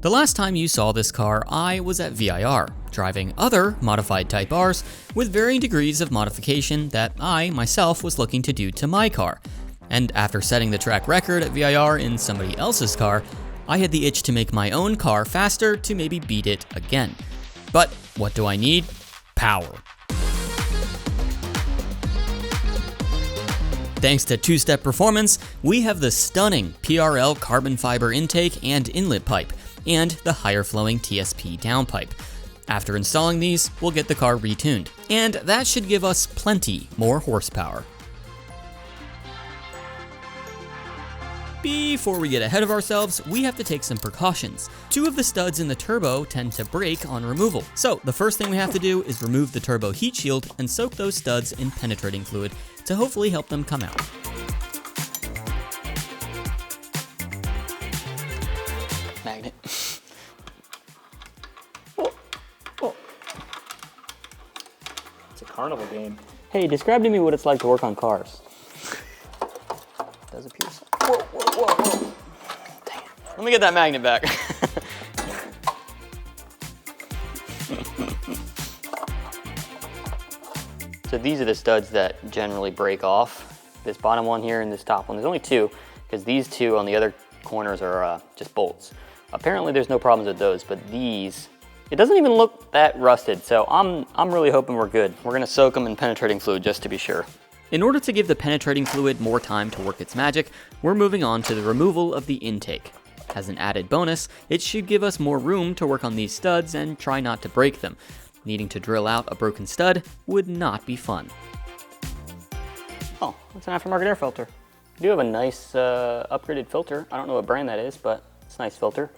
The last time you saw this car, I was at VIR, driving other modified Type Rs with varying degrees of modification that I, myself, was looking to do to my car. And after setting the track record at VIR in somebody else's car, I had the itch to make my own car faster to maybe beat it again. But what do I need? Power. Thanks to two-step performance, we have the stunning PRL carbon fiber intake and inlet pipe, and the higher flowing TSP downpipe. After installing these, we'll get the car retuned, and that should give us plenty more horsepower. Before we get ahead of ourselves, we have to take some precautions. Two of the studs in the turbo tend to break on removal. So the first thing we have to do is remove the turbo heat shield and soak those studs in penetrating fluid to hopefully help them come out. Magnet. It's a carnival game. Hey, describe to me what it's like to work on cars. Does appear so. Whoa, whoa, whoa, whoa. Dang it. Let me get that magnet back. So these are the studs that generally break off. This bottom one here and this top one. There's only two, because these two on the other corners are just bolts. Apparently there's no problems with those, but these, it doesn't even look that rusted, so I'm really hoping we're good. We're gonna soak them in penetrating fluid just to be sure. In order to give the penetrating fluid more time to work its magic, we're moving on to the removal of the intake. As an added bonus, it should give us more room to work on these studs and try not to break them. Needing to drill out a broken stud would not be fun. Oh, it's an aftermarket air filter. We do have a nice upgraded filter. I don't know what brand that is, but it's a nice filter.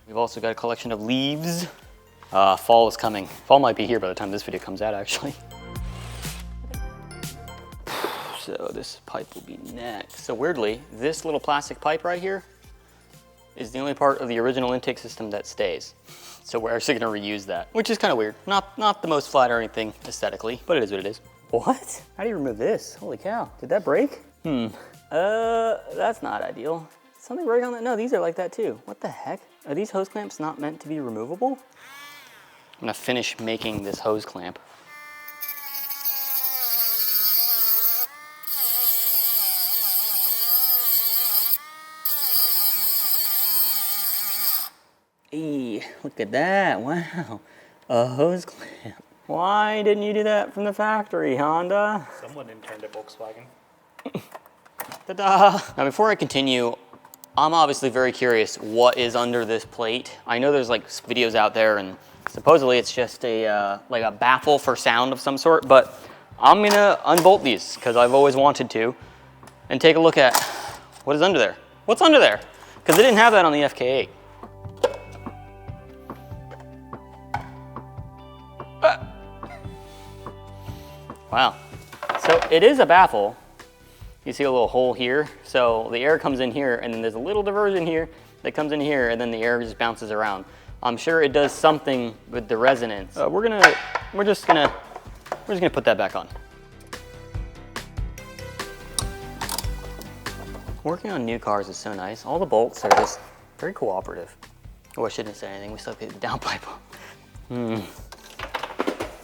We've also got a collection of leaves. Fall is coming. Fall might be here by the time this video comes out, actually. So this pipe will be next. So weirdly, this little plastic pipe right here is the only part of the original intake system that stays. So we're actually gonna reuse that, which is kind of weird. Not the most flattering thing aesthetically, but it is what it is. What? How do you remove this? Holy cow, did that break? That's not ideal. Something break on that? No, these are like that too. What the heck? Are these hose clamps not meant to be removable? I'm gonna finish making this hose clamp. Hey, look at that, wow. A hose clamp. Why didn't you do that from the factory, Honda? Someone interned at Volkswagen. Ta-da! Now before I continue, I'm obviously very curious what is under this plate. I know there's like videos out there and supposedly it's just a like a baffle for sound of some sort, but I'm gonna unbolt these because I've always wanted to and take a look at what is under there. What's under there? Because they didn't have that on the FK8. Wow, so it is a baffle. You see a little hole here, so the air comes in here and then there's a little diversion here that comes in here and then the air just bounces around. I'm sure it does something with the resonance. We're just gonna put that back on. Working on new cars is so nice. All the bolts are just very cooperative. Oh, I shouldn't say anything, we still have to get the downpipe on.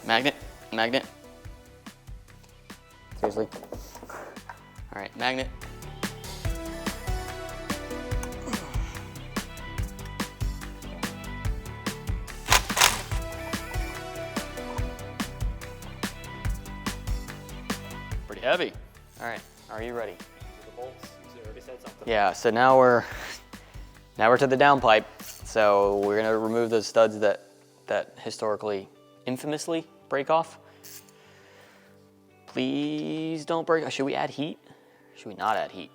Magnet, magnet. Seriously? All right, magnet. Pretty heavy. All right, are you ready? The bolts, you already said something. Yeah, so now we're to the downpipe. So we're gonna remove those studs that historically, infamously break off. Please don't break. Should we add heat? Should we not add heat?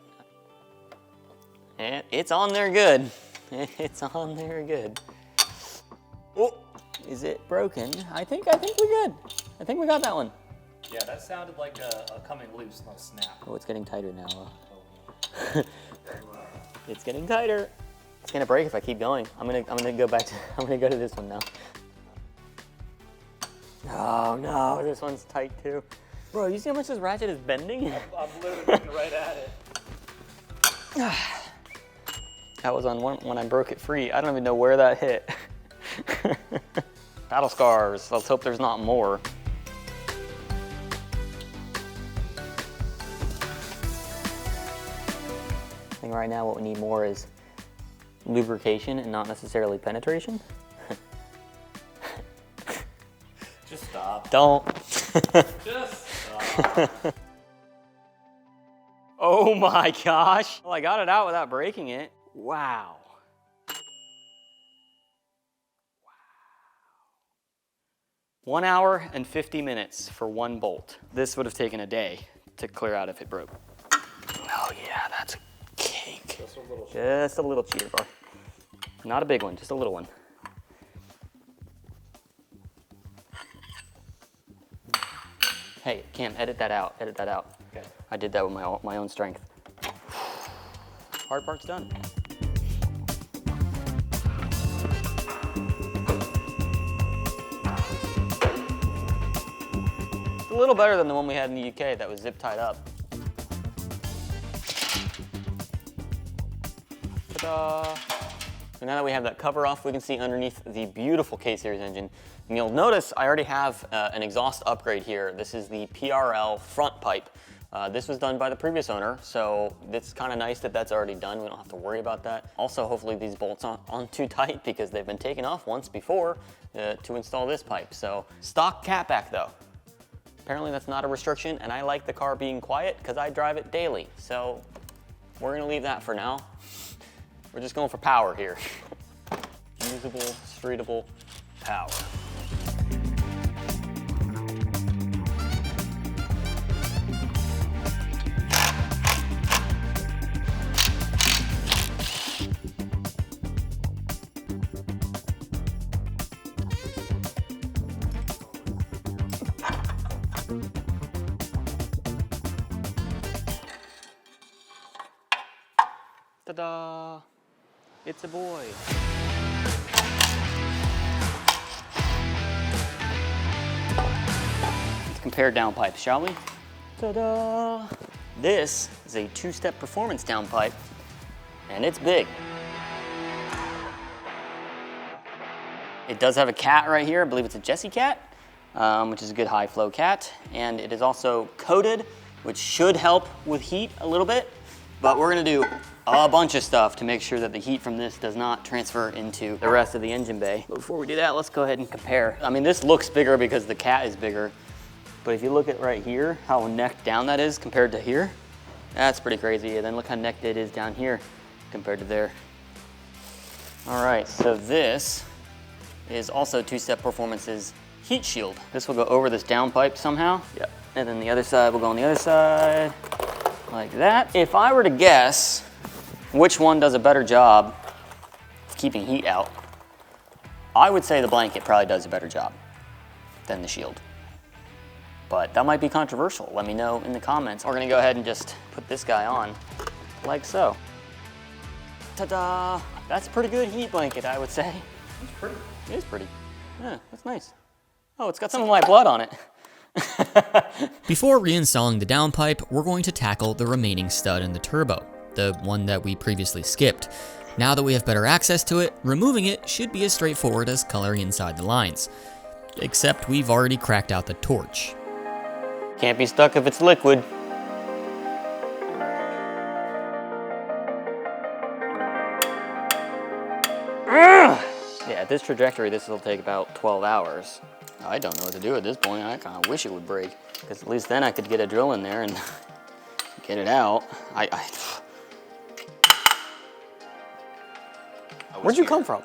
And it's on there good. It's on there good. Oh, is it broken? I think we're good. I think we got that one. Yeah, that sounded like a coming loose, not a snap. Oh, it's getting tighter now. It's getting tighter. It's gonna break if I keep going. I'm gonna go to this one now. Oh no, this one's tight too. Bro, you see how much this ratchet is bending? I'm literally looking right at it. That was on one when I broke it free. I don't even know where that hit. Battle scars. Let's hope there's not more. I think right now what we need more is lubrication and not necessarily penetration. Just stop. Don't. Just stop. Oh my gosh. Well, I got it out without breaking it. Wow. 1 hour and 50 minutes for one bolt. This would have taken a day to clear out if it broke. Oh yeah, that's a cake. Just a little cheater bar. Not a big one, just a little one. Hey, Cam, edit that out, edit that out. Okay. I did that with my own strength. Hard part's done. It's a little better than the one we had in the UK that was zip tied up. Ta-da! So now that we have that cover off, we can see underneath the beautiful K-Series engine. And you'll notice I already have an exhaust upgrade here. This is the PRL front pipe. This was done by the previous owner, so it's kind of nice that that's already done. We don't have to worry about that. Also, hopefully these bolts aren't too tight because they've been taken off once before to install this pipe. So stock catback though. Apparently that's not a restriction, and I like the car being quiet because I drive it daily. So we're gonna leave that for now. We're just going for power here. Usable, streetable power. Ta-da! It's a boy. Let's compare downpipes, shall we? Ta-da! This is a two-step performance downpipe, and it's big. It does have a cat right here. I believe it's a Jessie cat, which is a good high flow cat. And it is also coated, which should help with heat a little bit. But we're gonna do a bunch of stuff to make sure that the heat from this does not transfer into the rest of the engine bay. But before we do that, let's go ahead and compare. I mean, this looks bigger because the cat is bigger. But if you look at right here, how necked down that is compared to here, that's pretty crazy. And then look how necked it is down here compared to there. All right, so this is also Two-Step Performance's heat shield. This will go over this downpipe somehow. Yep. And then the other side will go on the other side, like that. If I were to guess which one does a better job of keeping heat out, I would say the blanket probably does a better job than the shield. But that might be controversial. Let me know in the comments. We're gonna go ahead and just put this guy on, like so. Ta-da! That's a pretty good heat blanket, I would say. It's pretty. It is pretty. Yeah, that's nice. Oh, it's got some of my blood on it. Before reinstalling the downpipe, we're going to tackle the remaining stud in the turbo, the one that we previously skipped. Now that we have better access to it, removing it should be as straightforward as coloring inside the lines. Except we've already cracked out the torch. Can't be stuck if it's liquid. Yeah, at this trajectory, this will take about 12 hours. I don't know what to do at this point. I kind of wish it would break, because at least then I could get a drill in there and get it out. Where'd you come from?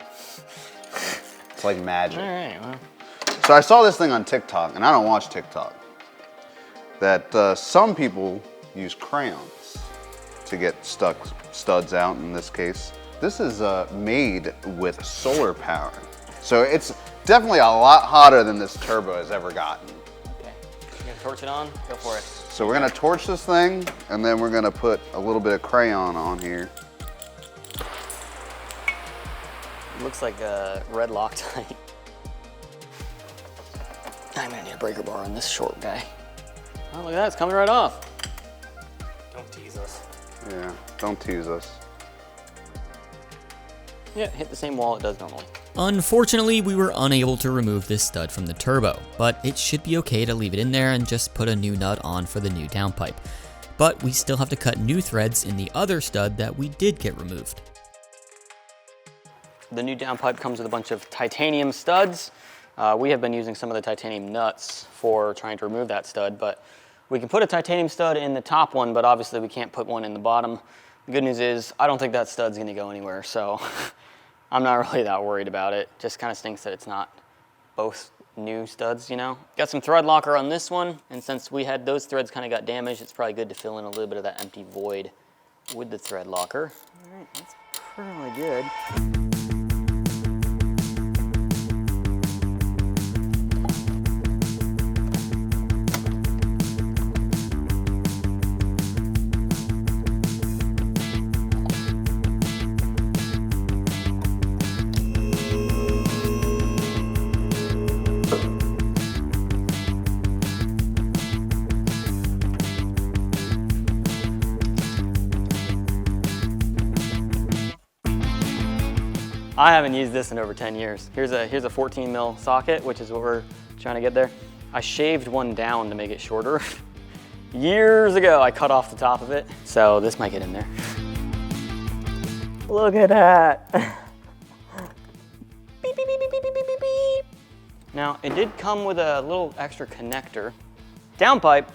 It's like magic. All right, well. So I saw this thing on TikTok, and I don't watch TikTok, that some people use crayons to get studs out in this case. This is made with solar power. So it's definitely a lot hotter than this turbo has ever gotten. Okay, you gonna torch it on? Go for it. So we're gonna torch this thing, and then we're gonna put a little bit of crayon on here. It looks like a red Loctite. I'm gonna need a breaker bar on this short guy. Oh, look at that, it's coming right off. Don't tease us. Yeah, don't tease us. Yeah, hit the same wall it does normally. Unfortunately, we were unable to remove this stud from the turbo, but it should be okay to leave it in there and just put a new nut on for the new downpipe. But we still have to cut new threads in the other stud that we did get removed. The new downpipe comes with a bunch of titanium studs. We have been using some of the titanium nuts for trying to remove that stud, but we can put a titanium stud in the top one, but obviously we can't put one in the bottom. The good news is I don't think that stud's gonna go anywhere, so I'm not really that worried about it. Just kind of stinks that it's not both new studs, you know? Got some thread locker on this one, and since we had those threads kind of got damaged, it's probably good to fill in a little bit of that empty void with the thread locker. All right, that's pretty good. I haven't used this in over 10 years. Here's a 14 mil socket, which is what we're trying to get there. I shaved one down to make it shorter. Years ago, I cut off the top of it. So this might get in there. Look at that. Beep, beep, beep, beep, beep, beep, beep, beep. Now, it did come with a little extra connector. Downpipe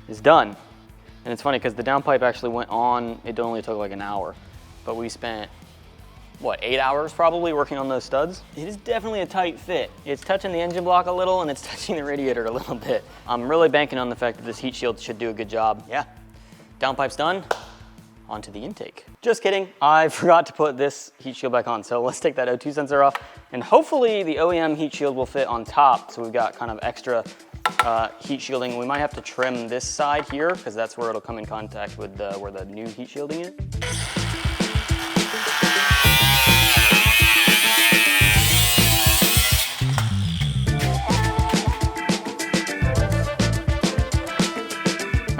is done. And it's funny because the downpipe actually went on, it only took like an hour, but we spent, what, 8 hours probably working on those studs? It is definitely a tight fit. It's touching the engine block a little and it's touching the radiator a little bit. I'm really banking on the fact that this heat shield should do a good job. Yeah, downpipe's done, onto the intake. Just kidding, I forgot to put this heat shield back on, so let's take that O2 sensor off, and hopefully the OEM heat shield will fit on top, so we've got kind of extra heat shielding. We might have to trim this side here, because that's where it'll come in contact with where the new heat shielding is.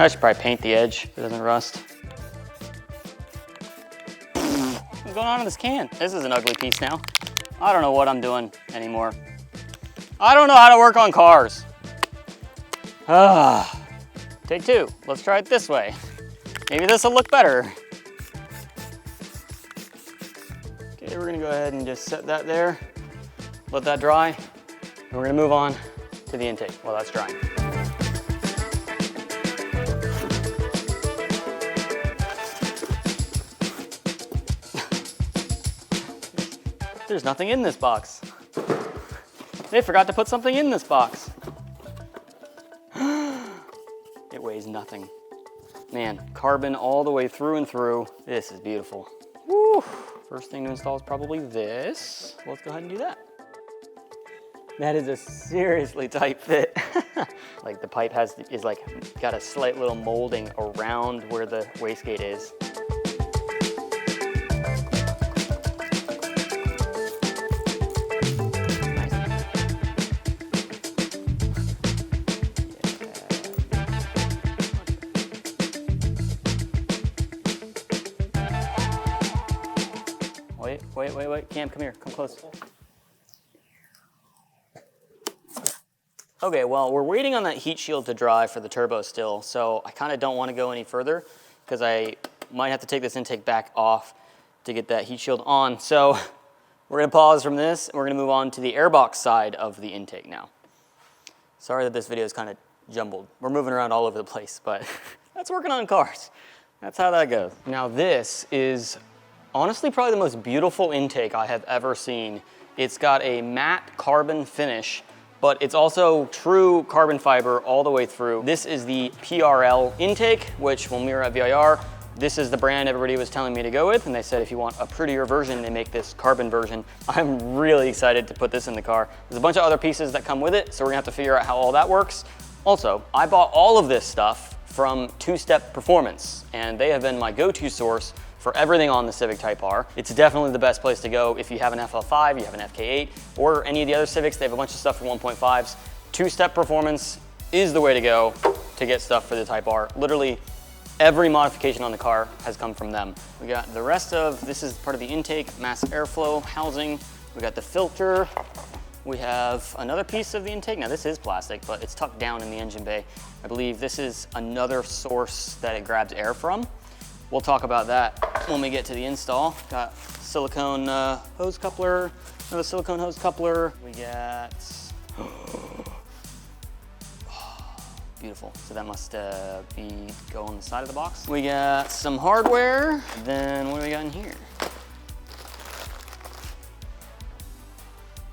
I should probably paint the edge so it doesn't rust. What's going on in this can? This is an ugly piece now. I don't know what I'm doing anymore. I don't know how to work on cars. Take two. Let's try it this way. Maybe this will look better. Okay, we're gonna go ahead and just set that there. Let that dry. And we're gonna move on to the intake while that's drying. There's nothing in this box. They forgot to put something in this box. It weighs nothing. Man, carbon all the way through and through. This is beautiful. Woo. First thing to install is probably this. Let's go ahead and do that. That is a seriously tight fit. Like the pipe is like got a slight little molding around where the wastegate is. Wait, Cam, come here, come close. Okay, well, we're waiting on that heat shield to dry for the turbo still, so I kind of don't want to go any further because I might have to take this intake back off to get that heat shield on. So we're gonna pause from this and we're gonna move on to the Airbox side of the intake now. Sorry that this video is kind of jumbled. We're moving around all over the place, but that's working on cars. That's how that goes. Now this is honestly probably the most beautiful intake I have ever seen. It's got a matte carbon finish, but it's also true carbon fiber all the way through. This is the PRL intake, which when we were at VIR, this is the brand everybody was telling me to go with, and they said if you want a prettier version, they make this carbon version. I'm really excited to put this in the car. There's a bunch of other pieces that come with it, so we're gonna have to figure out how all that works. Also, I bought all of this stuff from Two Step Performance, and they have been my go-to source for everything on the Civic Type R. It's definitely the best place to go if you have an FL5, you have an FK8, or any of the other Civics. They have a bunch of stuff for 1.5s. Two-step performance is the way to go to get stuff for the Type R. Literally Every modification on the car has come from them. We got the rest of, this is part of the intake, mass airflow housing. We got the filter. We have another piece of the intake. Now this is plastic, but it's tucked down in the engine bay. I believe this is another source that it grabs air from. We'll talk about that when we get to the install. Got silicone hose coupler, another silicone hose coupler. We got, beautiful. So that must go on the side of the box. We got some hardware. Then what do we got in here?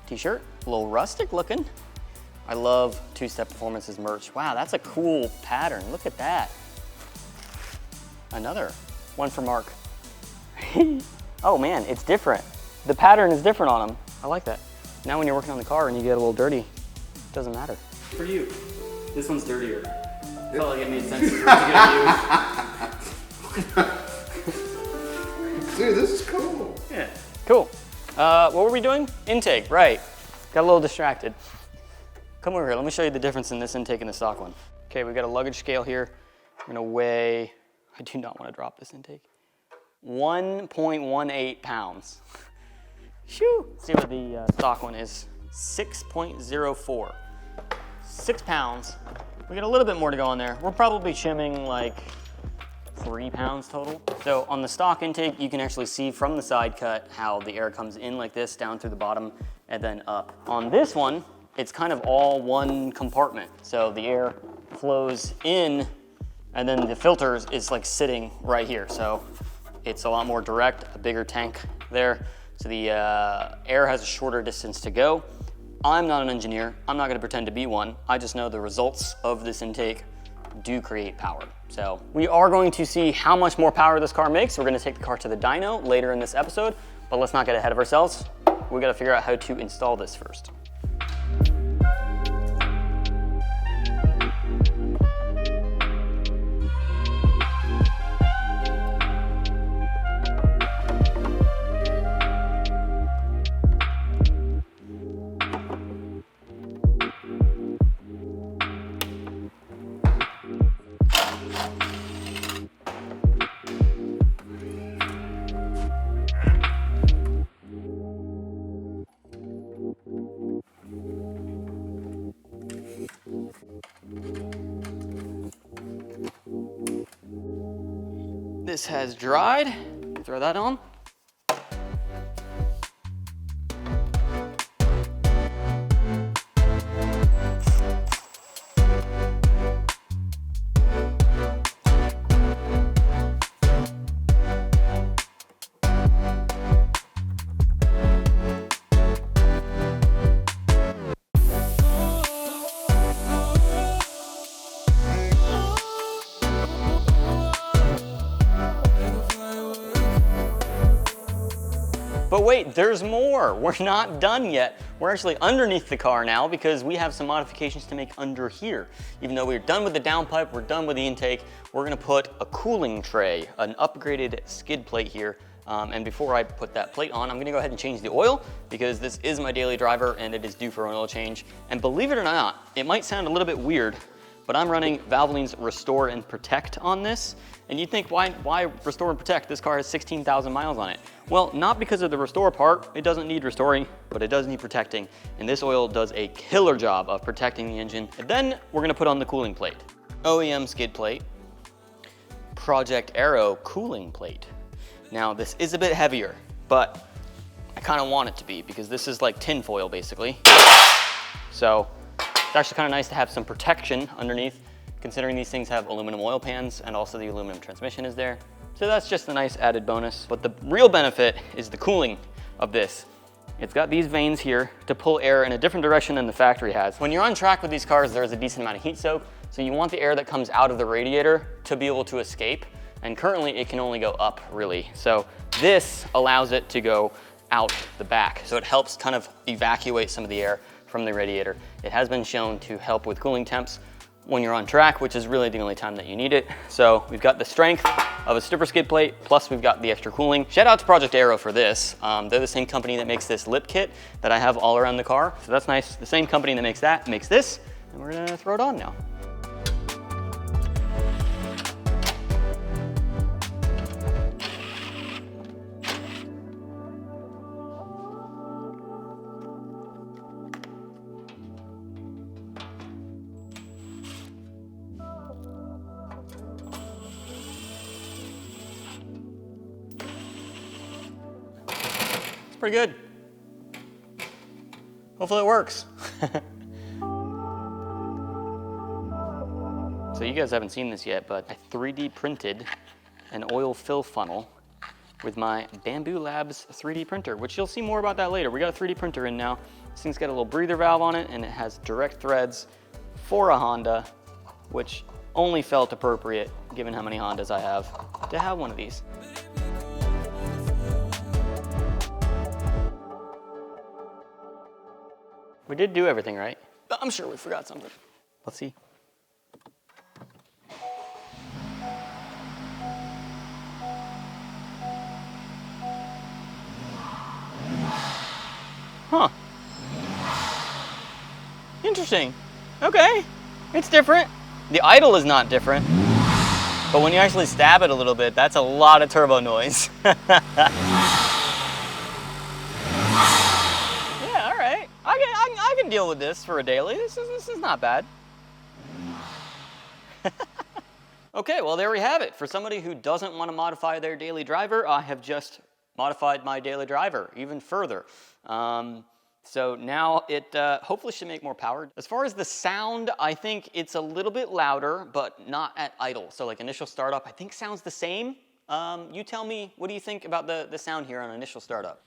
T-shirt, a little rustic looking. I love Two-Step Performance's merch. Wow, that's a cool pattern. Look at that. Another one for Mark. Oh man, it's different. The pattern is different on them. I like that. Now when you're working on the car and you get a little dirty, it doesn't matter. For you, this one's dirtier. I felt like it made sense for it to go to you. Dude, this is cool. Yeah, cool. What were we doing? Intake, right. Got a little distracted. Come over here, let me show you the difference in this intake and the stock one. Okay, we got a luggage scale here. We're gonna weigh, I do not wanna drop this intake, 1.18 pounds. Shoo! See what the stock one is, 6.04. 6 pounds. We got a little bit more to go on there. We're probably shimming like 3 pounds total. So on the stock intake, you can actually see from the side cut how the air comes in like this, down through the bottom, and then up. On this one, it's kind of all one compartment. So the air flows in, and then the filter is like sitting right here. So it's a lot more direct, a bigger tank there. So the air has a shorter distance to go. I'm not an engineer. I'm not gonna pretend to be one. I just know the results of this intake do create power. So we are going to see how much more power this car makes. We're gonna take the car to the dyno later in this episode, but let's not get ahead of ourselves. We gotta figure out how to install this first. This has dried. Throw that on. But wait, there's more. We're not done yet. We're actually underneath the car now because we have some modifications to make under here. Even though we're done with the downpipe, we're done with the intake, we're gonna put a cooling tray, an upgraded skid plate here. And before I put that plate on, I'm gonna go ahead and change the oil because this is my daily driver and it is due for an oil change. And believe it or not, it might sound a little bit weird, but I'm running Valvoline's Restore and Protect on this. And you'd think, why Restore and Protect? This car has 16,000 miles on it. Well, not because of the restore part. It doesn't need restoring, but it does need protecting. And this oil does a killer job of protecting the engine. And then we're gonna put on the cooling plate. OEM skid plate, Project Aero cooling plate. Now this is a bit heavier, but I kind of want it to be because this is like tin foil basically. So it's actually kind of nice to have some protection underneath, considering these things have aluminum oil pans and also the aluminum transmission is there. So that's just a nice added bonus. But the real benefit is the cooling of this. It's got these veins here to pull air in a different direction than the factory has. When you're on track with these cars, there's a decent amount of heat soak. So you want the air that comes out of the radiator to be able to escape. And currently it can only go up really. So this allows it to go out the back. So it helps kind of evacuate some of the air from the radiator. It has been shown to help with cooling temps when you're on track, which is really the only time that you need it. So we've got the strength of a stripper skid plate, plus we've got the extra cooling. Shout out to Project Aero for this. They're the same company that makes this lip kit that I have all around the car. So that's nice. The same company that makes that makes this, and we're gonna throw it on now. pretty good. Hopefully it works. So you guys haven't seen this yet, but I 3D printed an oil fill funnel with my Bamboo Labs 3D printer, which you'll see more about that later. We got a 3D printer in now. This thing's got a little breather valve on it, and it has direct threads for a Honda, which only felt appropriate, given how many Hondas I have, to have one of these. We did do everything right, but I'm sure we forgot something. Let's see. Huh. Interesting. Okay. It's different. The idle is not different. But when you actually stab it a little bit, that's a lot of turbo noise. Yeah, all right. I can deal with this for a daily. This is not bad. Okay, well, there we have it. For somebody who doesn't want to modify their daily driver, I have just modified my daily driver even further. So now it hopefully should make more power. As far as the sound, I think it's a little bit louder, but not at idle. So like initial startup, I think sounds the same. You tell me, what do you think about the sound here on initial startup?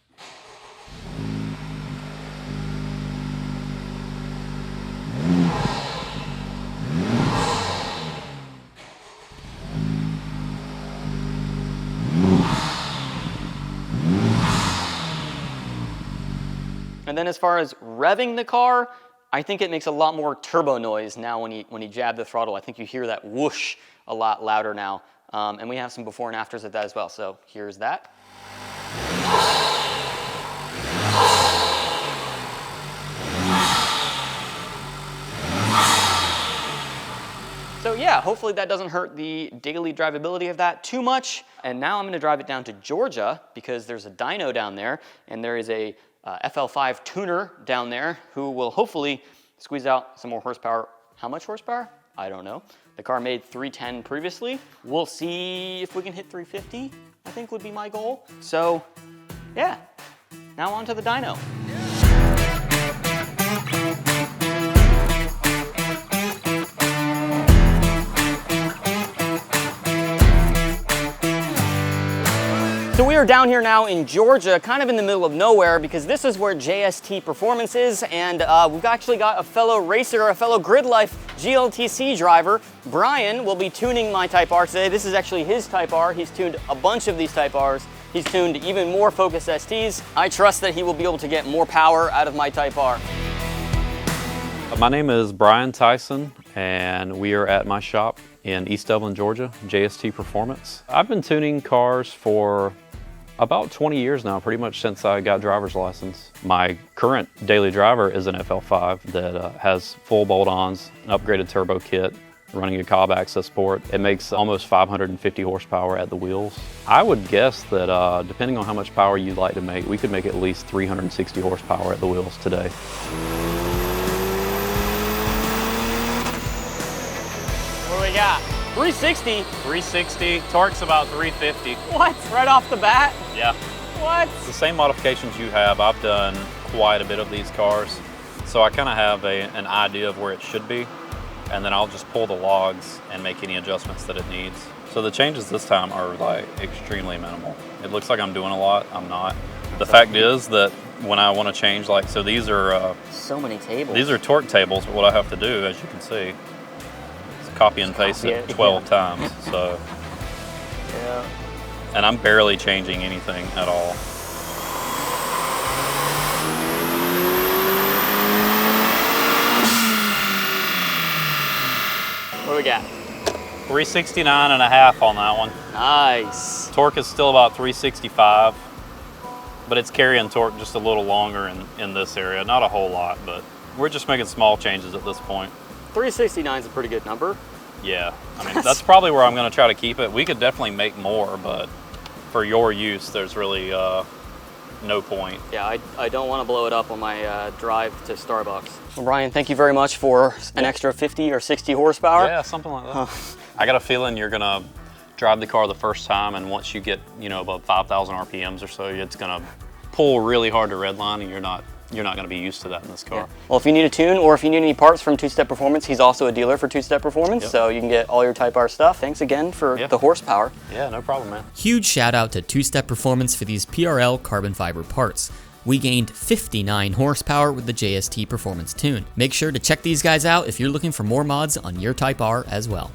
And then as far as revving the car, I think it makes a lot more turbo noise now when you jab the throttle. I think you hear that whoosh a lot louder now. And we have some before and afters of that as well. So here's that. So yeah, hopefully that doesn't hurt the daily drivability of that too much. And now I'm gonna drive it down to Georgia because there's a dyno down there and there is a FL5 tuner down there who will hopefully squeeze out some more horsepower. How much horsepower? I don't know. The car made 310 previously. We'll see if we can hit 350, I think would be my goal. So yeah, now on to the dyno. So we are down here now in Georgia, kind of in the middle of nowhere, because this is where JST Performance is, and we've actually got a fellow racer, a fellow Grid Life GLTC driver. Brian will be tuning my Type R today. This is actually his Type R. He's tuned a bunch of these Type Rs. He's tuned even more Focus STs. I trust that he will be able to get more power out of my Type R. My name is Brian Tyson, and we are at my shop in East Dublin, Georgia, JST Performance. I've been tuning cars for about 20 years now, pretty much since I got driver's license. My current daily driver is an FL5 that has full bolt-ons, an upgraded turbo kit, running a Cobb access port. It makes almost 550 horsepower at the wheels. I would guess that depending on how much power you'd like to make, we could make at least 360 horsepower at the wheels today. What do we got? 360? 360, torque's about 350. What? Right off the bat? Yeah. What? The same modifications you have, I've done quite a bit of these cars. So I kind of have an idea of where it should be, and then I'll just pull the logs and make any adjustments that it needs. So the changes this time are like extremely minimal. It looks like I'm doing a lot, I'm not. The fact is that when I want to change, like, so these are so many tables. These are torque tables, but what I have to do, as you can see, copy and paste it 12 times, so. Yeah. And I'm barely changing anything at all. What do we got? 369 and a half on that one. Nice. Torque is still about 365, but it's carrying torque just a little longer in this area. Not a whole lot, but we're just making small changes at this point. 369 is a pretty good number. Yeah, I mean, that's probably where I'm gonna try to keep it. We could definitely make more, but for your use, there's really no point. Yeah, I don't want to blow it up on my drive to Starbucks. Well, Brian, thank you very much for an extra 50 or 60 horsepower. Yeah, something like that. I got a feeling you're gonna drive the car the first time, and once you get, above 5,000 RPMs or so, it's gonna pull really hard to redline, and you're not going to be used to that in this car. Yeah. Well, if you need a tune or if you need any parts from Two Step Performance, he's also a dealer for Two Step Performance, Yep. so you can get all your Type R stuff. Thanks again for the horsepower. Yeah, no problem, man. Huge shout out to Two Step Performance for these PRL carbon fiber parts. We gained 59 horsepower with the JST Performance tune. Make sure to check these guys out if you're looking for more mods on your Type R as well.